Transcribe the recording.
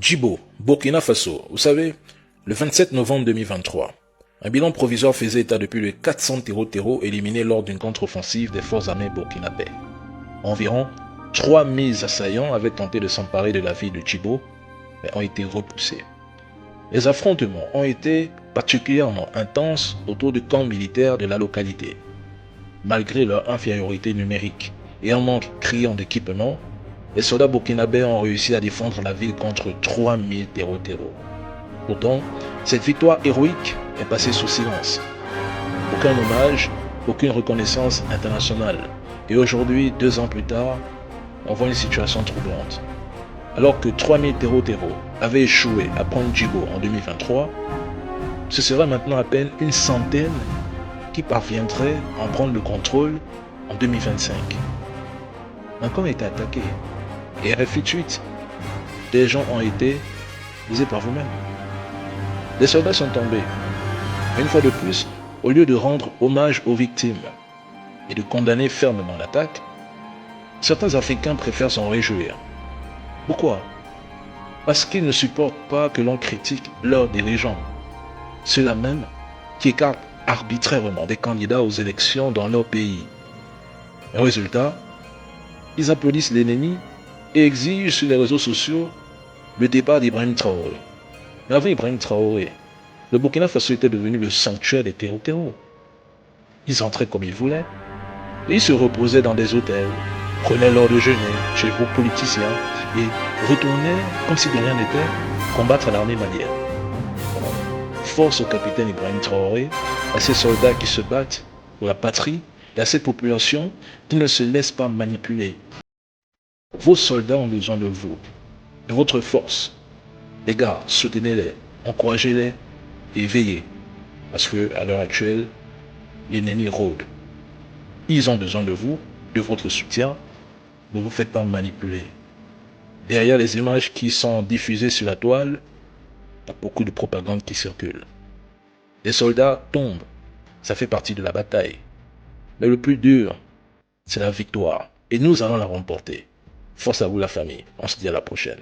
Djibo, Burkina Faso. Vous savez, le 27 novembre 2023, un bilan provisoire faisait état de plus de 400 terreaux éliminés lors d'une contre-offensive des forces armées burkinabè. Environ 3000 assaillants avaient tenté de s'emparer de la ville de Djibo, mais ont été repoussés. Les affrontements ont été particulièrement intenses autour du camp militaire de la localité. Malgré leur infériorité numérique et un manque criant d'équipement, les soldats burkinabè ont réussi à défendre la ville contre 3000 terreaux. Pourtant, cette victoire héroïque est passée sous silence. Aucun hommage, aucune reconnaissance internationale. Et aujourd'hui, 2 ans plus tard, on voit une situation troublante. Alors que 3000 terreaux avaient échoué à prendre Djibo en 2023, ce serait maintenant à peine une centaine qui parviendraient à en prendre le contrôle en 2025. Un camp est attaqué. Et RFI tweet, des gens ont été visés par vous-même. Les soldats sont tombés. Mais une fois de plus, au lieu de rendre hommage aux victimes et de condamner fermement l'attaque, certains Africains préfèrent s'en réjouir. Pourquoi? Parce qu'ils ne supportent pas que l'on critique leurs dirigeants. Ceux-là même qui écartent arbitrairement des candidats aux élections dans leur pays. Résultat, ils applaudissent l'ennemi et exigent sur les réseaux sociaux le départ d'Ibrahim Traoré. Mais avec Ibrahim Traoré, le Burkina Faso était devenu le sanctuaire des terreaux. Ils entraient comme ils voulaient, et ils se reposaient dans des hôtels, prenaient leur déjeuner chez vos politiciens et retournaient, comme si de rien n'était, combattre l'armée malienne. Force au capitaine Ibrahim Traoré, à ces soldats qui se battent pour la patrie et à cette population qui ne se laisse pas manipuler. Vos soldats ont besoin de vous, de votre force. Les gars, soutenez-les, encouragez-les et veillez. Parce que à l'heure actuelle, l'ennemi rôde. Ils ont besoin de vous, de votre soutien. Ne vous faites pas manipuler. Derrière les images qui sont diffusées sur la toile, il y a beaucoup de propagande qui circule. Les soldats tombent, ça fait partie de la bataille. Mais le plus dur, c'est la victoire. Et nous allons la remporter. Force à vous la famille, on se dit à la prochaine.